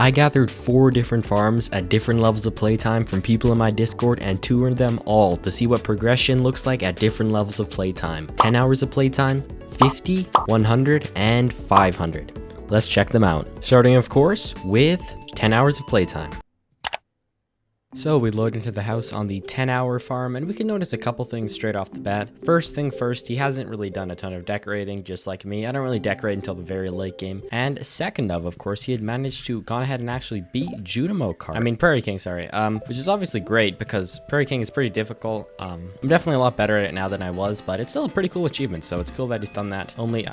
I gathered 4 different farms at different levels of playtime from people in my Discord and toured them all to see what progression looks like at different levels of playtime. 10 hours of playtime, 50, 100, and 500. Let's check them out. Starting, of course, with 10 hours of playtime. So we load into the house on the 10-hour farm, and we can notice a couple things straight off the bat. First thing first, he hasn't really done a ton of decorating, just like me. I don't really decorate until the very late game. And second of course, he had managed to go ahead and actually beat Prairie King, sorry. Which is obviously great because Prairie King is pretty difficult. I'm definitely a lot better at it now than I was, but it's still a pretty cool achievement, so it's cool that he's done that. Only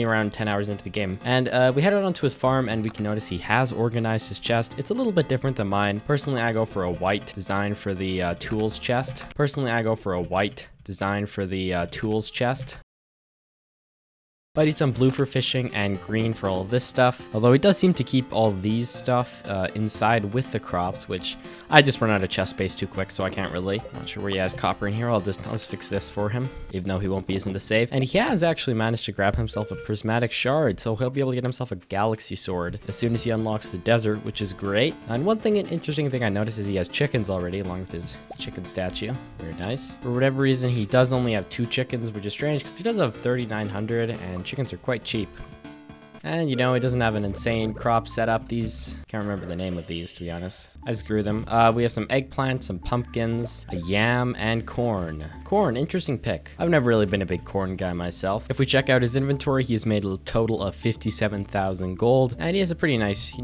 around 10 hours into the game. And we headed onto his farm, and we can notice he has organized his chest. It's a little bit different than mine. Personally, I go for a white design for the tools chest. But he's done blue for fishing and green for all of this stuff. Although he does seem to keep all these stuff inside with the crops, which I just run out of chest space too quick, so I can't really. Not sure where he has copper in here. I'll just fix this for him, even though he won't be using the save. And he has actually managed to grab himself a prismatic shard, so he'll be able to get himself a galaxy sword as soon as he unlocks the desert, which is great. And an interesting thing I noticed is he has chickens already, along with his chicken statue. Very nice. For whatever reason, he does only have 2 chickens, which is strange because he does have 3,900, and chickens are quite cheap. And you know, he doesn't have an insane crop setup. These, can't remember the name of these, to be honest. I just grew them. We have some eggplants, some pumpkins, a yam, and corn. Corn, interesting pick. I've never really been a big corn guy myself. If we check out his inventory, he's made a total of 57,000 gold, and he has a pretty nice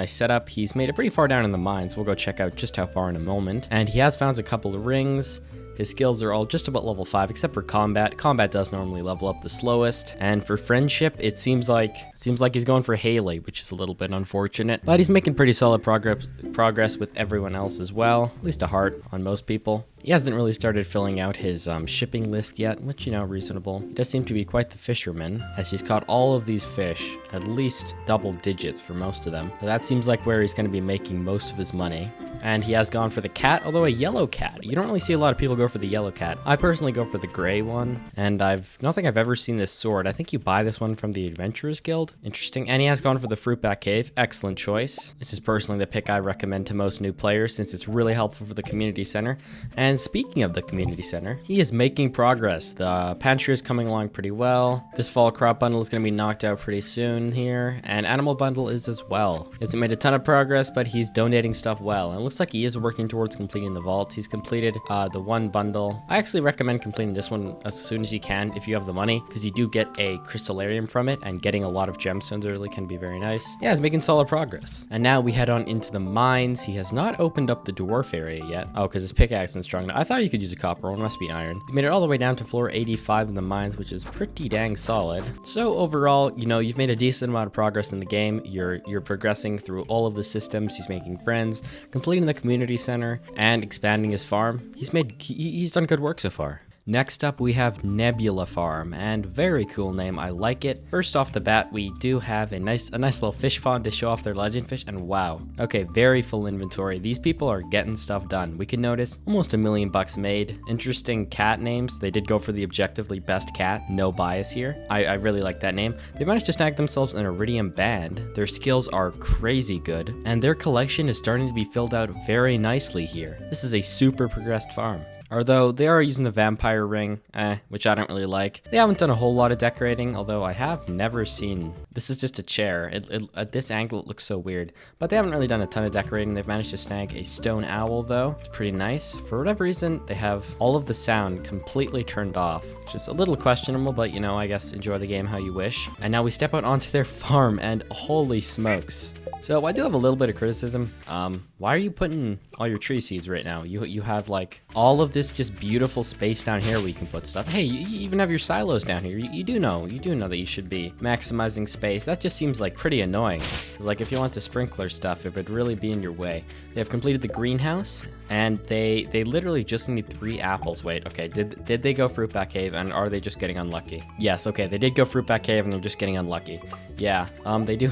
setup. He's made it pretty far down in the mines. We'll go check out just how far in a moment. And he has found a couple of rings. His skills are all just about level 5, except for combat. Combat does normally level up the slowest. And for friendship, it seems like he's going for Haley, which is a little bit unfortunate. But he's making pretty solid progress with everyone else as well. At least a heart on most people. He hasn't really started filling out his shipping list yet, which, you know, reasonable. He does seem to be quite the fisherman, as he's caught all of these fish, at least double digits for most of them. So that seems like where he's going to be making most of his money. And he has gone for the cat, although a yellow cat. You don't really see a lot of people go for the yellow cat. I personally go for the gray one, and I don't think I've ever seen this sword. I think you buy this one from the Adventurers Guild. Interesting. And he has gone for the Fruitbat Cave. Excellent choice. This is personally the pick I recommend to most new players, since it's really helpful for the community center. And speaking of the community center, he is making progress. The pantry is coming along pretty well. This fall crop bundle is going to be knocked out pretty soon here, and animal bundle is as well. He hasn't made a ton of progress, but he's donating stuff well, and it looks like he is working towards completing the vault. He's completed the one bundle. I actually recommend completing this one as soon as you can if you have the money, because you do get a crystallarium from it, and getting a lot of gemstones early can be very nice. Yeah, he's making solid progress. And now we head on into the mines. He has not opened up the dwarf area yet. Oh, because his pickaxe isn't strong enough. I thought you could use a copper one, must be iron. He made it all the way down to floor 85 in the mines, which is pretty dang solid. So overall, you know, you've made a decent amount of progress in the game. You're progressing through all of the systems. He's making friends, completing the community center, and expanding his farm. He's done good work so far. Next up, we have Nebula Farm, and very cool name. I like it. First off the bat, we do have a nice little fish pond to show off their legend fish, and wow. Okay, very full inventory. These people are getting stuff done. We can notice almost $1 million made. Interesting cat names. They did go for the objectively best cat. No bias here. I really like that name. They managed to snag themselves an iridium band. Their skills are crazy good, and their collection is starting to be filled out very nicely here. This is a super progressed farm. Although they are using the vampire ring, which I don't really like. They haven't done a whole lot of decorating, although I have never seen... This is just a chair. At this angle, it looks so weird. But they haven't really done a ton of decorating. They've managed to snag a stone owl, though. It's pretty nice. For whatever reason, they have all of the sound completely turned off, which is a little questionable, but, you know, I guess enjoy the game how you wish. And now we step out onto their farm, and holy smokes. So I do have a little bit of criticism. Why are you putting all your tree seeds right now? You have like all of this just beautiful space down here where you can put stuff. Hey, you even have your silos down here. You do know that you should be maximizing space. That just seems like pretty annoying. Because like if you want the sprinkler stuff, it would really be in your way. They have completed the greenhouse, and they literally just need 3 apples. Wait, okay, did they go Fruitbat Cave, and are they just getting unlucky? Yes, okay, they did go Fruitbat Cave, and they're just getting unlucky. Yeah, they do.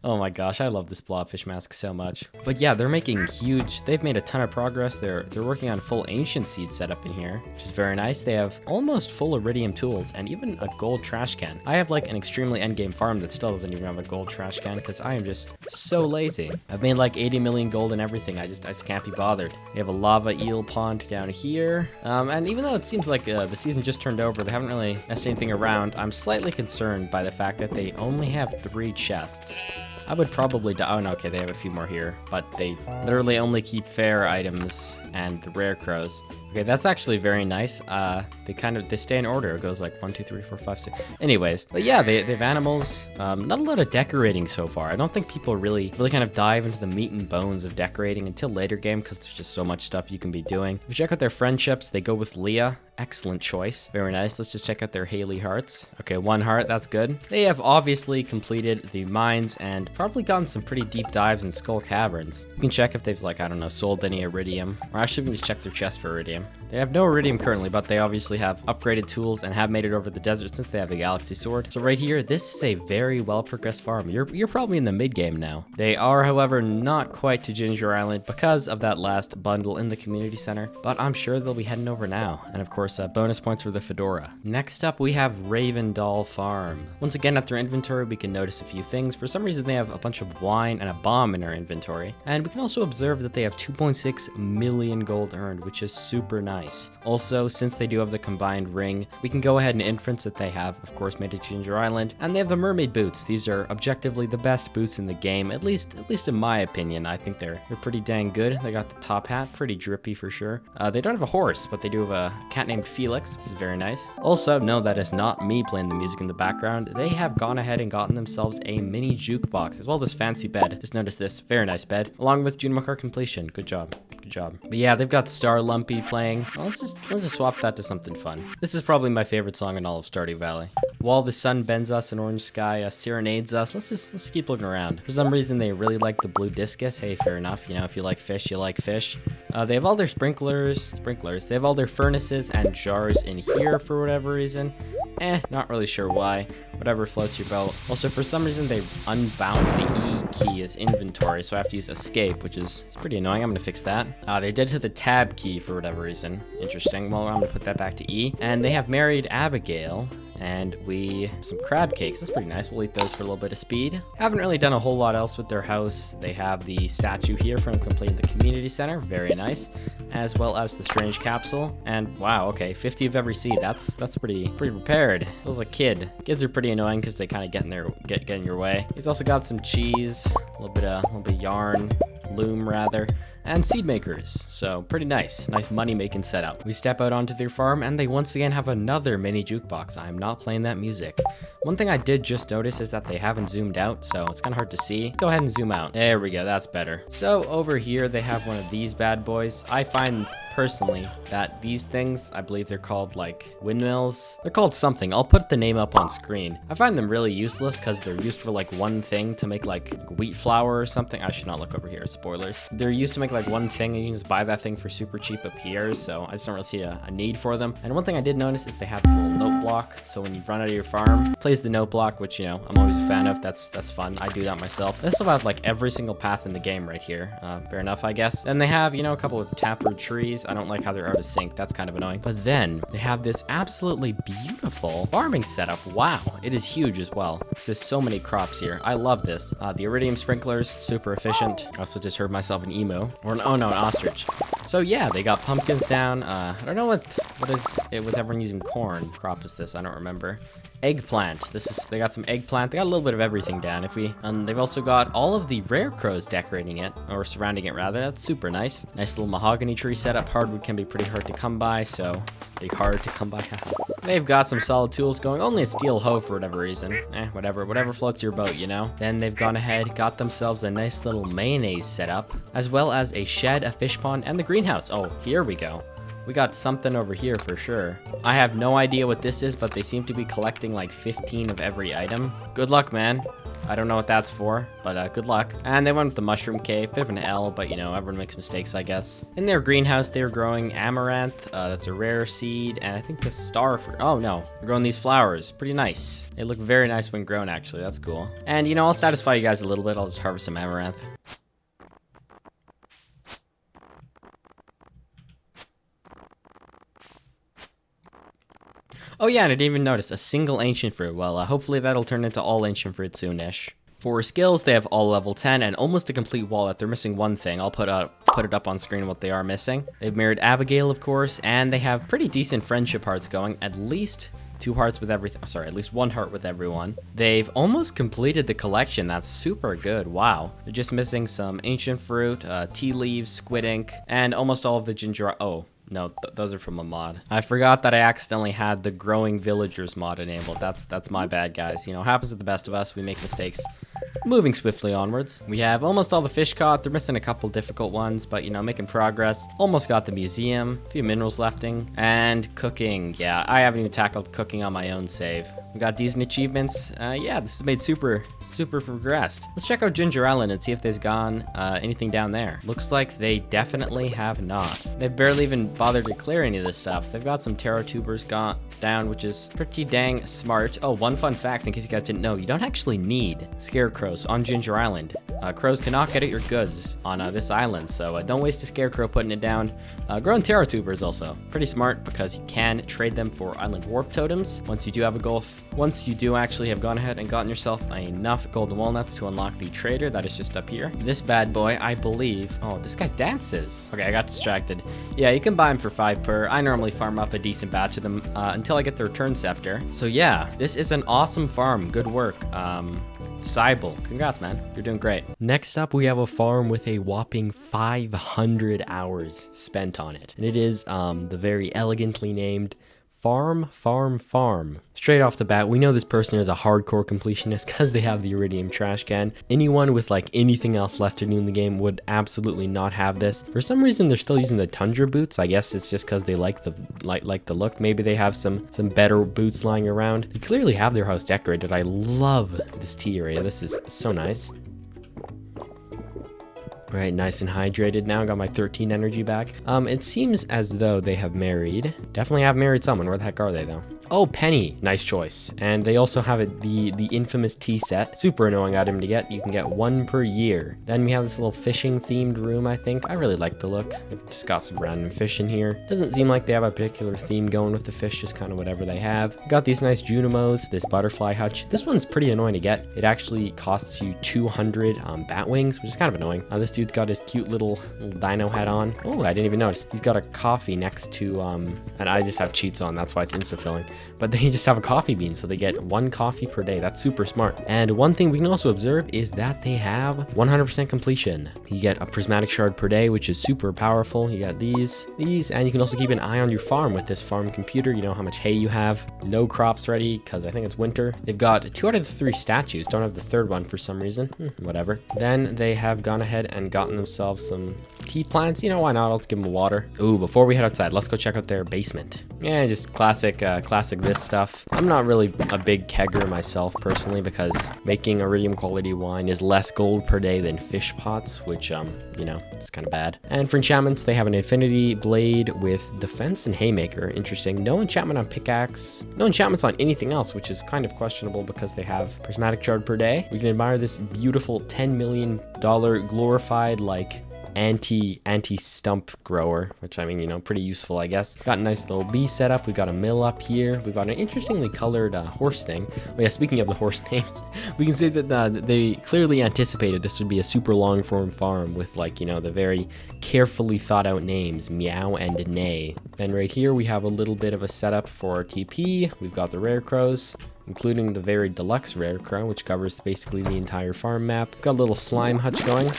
Oh my gosh, I love this blobfish mask so much. But yeah, they're making huge, they've made a ton of progress. They're working on full ancient seed setup in here, which is very nice. They have almost full iridium tools and even a gold trash can. I have like an extremely endgame farm that still doesn't even have a gold trash can because I am just so lazy. I've made like 80 million gold and everything. I just can't be bothered. We have a lava eel pond down here. And even though it seems like the season just turned over, they haven't really messed anything around, I'm slightly concerned by the fact that they only have 3 chests. I would probably oh no, okay, they have a few more here, but they literally only keep fair items and the rare crows. Okay, that's actually very nice. They stay in order. It goes like 1, 2, 3, 4, 5, 6. Anyways, but yeah, they have animals. Not a lot of decorating so far. I don't think people really kind of dive into the meat and bones of decorating until later game because there's just so much stuff you can be doing. If you check out their friendships, they go with Leah. Excellent choice. Very nice. Let's just check out their Haley hearts. Okay, 1 heart. That's good. They have obviously completed the mines and probably gotten some pretty deep dives in Skull Caverns. You can check if they've, like, I don't know, sold any iridium. Or actually, we can just check their chest for iridium. They have no iridium currently, but they obviously have upgraded tools and have made it over the desert since they have the Galaxy Sword. So right here, this is a very well-progressed farm. You're probably in the mid-game now. They are, however, not quite to Ginger Island because of that last bundle in the community center, but I'm sure they'll be heading over now. And of course, bonus points for the fedora. Next up, we have Raven Doll Farm. Once again, at their inventory, we can notice a few things. For some reason, they have a bunch of wine and a bomb in their inventory. And we can also observe that they have 2.6 million gold earned, which is super nice. Also, since they do have the combined ring, we can go ahead and inference that they have, of course, made it to Ginger Island, and they have the mermaid boots. These are objectively the best boots in the game, at least in my opinion. I think they're pretty dang good. They got the top hat, pretty drippy for sure. They don't have a horse, but they do have a cat named Felix, which is very nice. Also, no, that is not me playing the music in the background. They have gone ahead and gotten themselves a mini jukebox, as well as this fancy bed. Just notice this, very nice bed, along with June Makar completion. Good job. Good job. But yeah, they've got Star Lumpy playing. Well, let's just swap that to something fun. This is probably my favorite song in all of Stardew Valley. While the sun bends us and orange sky serenades us, let's keep looking around. For some reason, they really like the blue discus. Hey, fair enough. You know, if you like fish, you like fish. They have all their sprinklers. They have all their furnaces and jars in here for whatever reason. Not really sure why. Whatever floats your boat. Also, for some reason, they unbound the E key as inventory, so I have to use escape, which is pretty annoying. I'm gonna fix that. They did to the tab key for whatever reason. Interesting. Well, I'm gonna put that back to E. And they have married Abigail. And some crab cakes. That's pretty nice. We'll eat those for a little bit of speed. Haven't really done a whole lot else with their house. They have the statue here from completing the community center. Very nice. As well as the strange capsule. And wow, okay, 50 of every seed. That's pretty prepared. Feels like kid. Kids are pretty annoying because they kind of get in your way. He's also got some cheese, a little bit of yarn, loom rather. And seed makers, so pretty nice money making setup. We step out onto their farm and they once again have another mini jukebox. I'm not playing that music. One thing I did just notice is that they haven't zoomed out, so it's kind of hard to see. Go ahead and zoom out. There we go, that's better. So over here they have one of these bad boys. I find personally that these things, I believe they're called like windmills. They're called something. I'll put the name up on screen. I find them really useless because they're used for like one thing, to make like wheat flour or something. I should not look over here, spoilers. They're used to make like one thing and you can just buy that thing for super cheap up here, so I just don't really see a need for them. And one thing I did notice is they have the little note block, so when you run out of your farm, plays the note block, which, you know, I'm always a fan of. That's fun. I do that myself. This will have like every single path in the game right here. Fair enough, I guess. Then they have, you know, a couple of taproot trees. I don't like how they're out of sync. That's kind of annoying. But then they have this absolutely beautiful farming setup. Wow, it is huge as well. There's so many crops here. I love this. The iridium sprinklers, super efficient. I also just heard myself an emo, or oh no, an ostrich. So yeah, they got pumpkins down. I don't know what is it with everyone using corn. Crop is this? I don't remember. Eggplant. They got some eggplant. They got a little bit of everything down. And they've also got all of the rare crows decorating it, or surrounding it rather. That's super nice. Nice little mahogany tree setup. Hardwood can be pretty hard to come by, so hard to come by. They've got some solid tools going. Only a steel hoe for whatever reason. Whatever floats your boat, you know. Then they've gone ahead, got themselves a nice little mayonnaise setup, as well as a shed, a fish pond, and the greenhouse. Oh, here we go. We got something over here for sure. I have no idea what this is, but they seem to be collecting like 15 of every item. Good luck, man. I don't know what that's for, but good luck. And they went with the mushroom cave, bit of an L, but you know, everyone makes mistakes, I guess. In their greenhouse, they were growing amaranth. That's a rare seed, and I think the star fruit. Oh no, they're growing these flowers. Pretty nice. They look very nice when grown, actually. That's cool. And you know, I'll satisfy you guys a little bit. I'll just harvest some amaranth. Oh yeah, and I didn't even notice a single ancient fruit. Well, hopefully that'll turn into all ancient fruit soonish. For skills, they have all level 10 and almost a complete wallet. They're missing one thing. I'll put it up on screen what they are missing. They've married Abigail, of course, and they have pretty decent friendship hearts going. At least 2 hearts with everything. Oh, sorry, at least 1 heart with everyone. They've almost completed the collection. That's super good. Wow. They're just missing some ancient fruit, tea leaves, squid ink, and almost all of the ginger. Oh. No, those are from a mod. I forgot that I accidentally had the growing villagers mod enabled. That's my bad, guys. You know, happens to the best of us. We make mistakes. Moving swiftly onwards. We have almost all the fish caught. They're missing a couple difficult ones, but you know, making progress. Almost got the museum. A few minerals lefting. And cooking. Yeah, I haven't even tackled cooking on my own save. We got decent achievements. Yeah, this is made super progressed. Let's check out Ginger Island and see if there's gone anything down there. Looks like they definitely have not. They've barely even bothered to clear any of this stuff. They've got some taro tubers gone down, which is pretty dang smart. Oh, one fun fact in case you guys didn't know, you don't actually need scarecrows on Ginger Island. Crows cannot get at your goods on this island, so don't waste a scarecrow putting it down. Growing taro tubers also pretty smart because you can trade them for island warp totems once you do have a goal. Once you do actually have gone ahead and gotten yourself enough golden walnuts to unlock the trader that is just up here. This bad boy, I believe. Oh, this guy dances. Okay, I got distracted. Yeah, you can buy them for 5 per. I normally farm up a decent batch of them until I get the return scepter. So yeah, this is an awesome farm. Good work. Cybele, congrats, man. You're doing great. Next up, we have a farm with a whopping 500 hours spent on it. And it is the very elegantly named Farm. Straight off the bat, we know this person is a hardcore completionist because they have the iridium trash can. Anyone with like anything else left to do in the game would absolutely not have this. For some reason, they're still using the tundra boots. I guess it's just because they like the look. Maybe they have some better boots lying around. They clearly have their house decorated. I love this tea area. This is so nice. Right, nice and hydrated now. Got my 13 energy back. It seems as though they have married. Definitely have married someone. Where the heck are they, though? Oh, Penny. Nice choice. And they also have the infamous tea set. Super annoying item to get. You can get 1 per year. Then we have this little fishing themed room, I think. I really like the look. They've just got some random fish in here. Doesn't seem like they have a particular theme going with the fish, just kind of whatever they have. Got these nice Junimos, this butterfly hutch. This one's pretty annoying to get. It actually costs you 200 bat wings, which is kind of annoying. This dude's got his cute little dino hat on. Oh, I didn't even notice. He's got a coffee next to, and I just have cheats on, that's why it's insta-filling. But they just have a coffee bean, so they get 1 coffee per day. That's super smart. And one thing we can also observe is that they have 100% completion. You get a prismatic shard per day, which is super powerful. You got these, and you can also keep an eye on your farm with this farm computer. You know how much hay you have. No crops ready, because I think it's winter. They've got 2 out of the 3 statues. Don't have the 3rd one for some reason. Whatever. Then they have gone ahead and gotten themselves some tea plants. You know, why not? Let's give them water. Ooh, before we head outside, let's go check out their basement. Yeah, just classic this stuff. I'm not really a big kegger myself personally because making iridium quality wine is less gold per day than fish pots, which you know, it's kind of bad. And for enchantments, they have an infinity blade with defense and haymaker. Interesting. No enchantment on pickaxe. No enchantments on anything else, which is kind of questionable because they have prismatic shard per day. We can admire this beautiful $10 million glorified like anti-stump grower, which I mean, you know, pretty useful, I guess. Got a nice little bee setup. We got a mill up here. We've got an interestingly colored horse thing. Oh yeah, speaking of the horse names, we can see that they clearly anticipated this would be a super long form farm with, like, you know, the very carefully thought out names, Meow and Neigh. Then right here we have a little bit of a setup for our TP. We've got the rare crows, including the very deluxe rare crow, which covers basically the entire farm map. Got a little slime hutch going.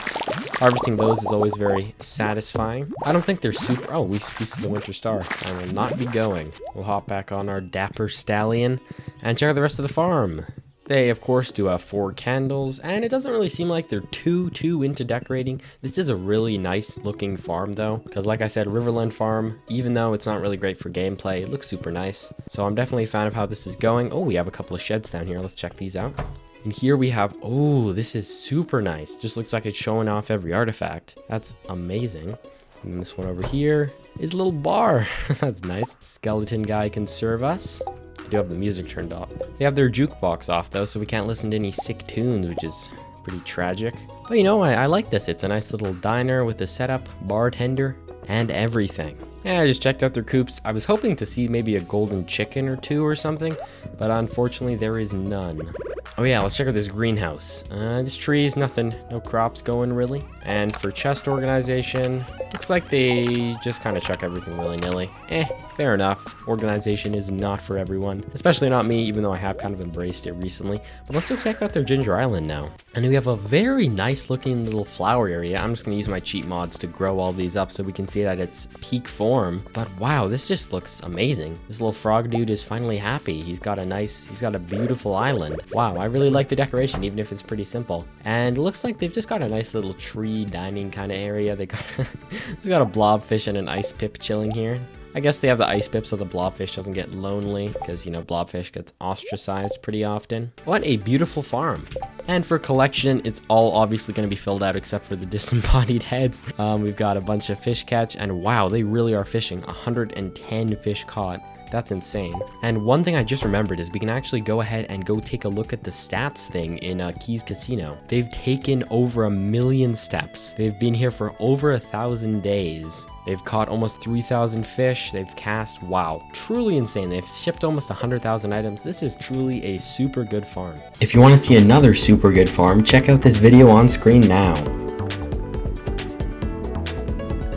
Harvesting those is always very satisfying. I don't think they're super... Oh, we see the winter star. I will not be going. We'll hop back on our dapper stallion and check out the rest of the farm. They, of course, do have 4 candles, and it doesn't really seem like they're too into decorating. This is a really nice looking farm, though, because like I said, Riverland Farm, even though it's not really great for gameplay, it looks super nice. So I'm definitely a fan of how this is going. Oh, we have a couple of sheds down here. Let's check these out. And here we have, oh, this is super nice. Just looks like it's showing off every artifact. That's amazing. And then this one over here is a little bar. That's nice. Skeleton guy can serve us. I do have the music turned off. They have their jukebox off though, so we can't listen to any sick tunes, which is pretty tragic. But you know, I like this. It's a nice little diner with a setup, bartender, and everything. Yeah, I just checked out their coops. I was hoping to see maybe a golden chicken or 2 or something, but unfortunately there is none. Oh yeah, let's check out this greenhouse. Just trees, nothing, no crops going really. And for chest organization, looks like they just kind of chuck everything willy-nilly. Fair enough. Organization is not for everyone, especially not me, even though I have kind of embraced it recently. But let's go check out their Ginger Island now. And we have a very nice looking little flower area. I'm just gonna use my cheat mods to grow all these up so we can see that it's peak form. But wow, this just looks amazing. This little frog dude is finally happy. He's got a beautiful island. Wow, I really like the decoration, even if it's pretty simple. And it looks like they've just got a nice little tree dining kind of area. They got it's got a blobfish and an ice pip chilling here. I guess they have the ice pip so the blobfish doesn't get lonely, because, you know, blobfish gets ostracized pretty often. What a beautiful farm. And for collection, it's all obviously going to be filled out except for the disembodied heads. We've got a bunch of fish catch, and wow, they really are fishing. 110 fish caught. That's insane. And one thing I just remembered is we can actually go ahead and go take a look at the stats thing in Keys Casino. They've taken over 1 million steps. They've been here for over 1,000 days. They've caught almost 3,000 fish. They've cast, wow, truly insane. They've shipped almost 100,000 items. This is truly a super good farm. If you want to see another super good farm, check out this video on screen now.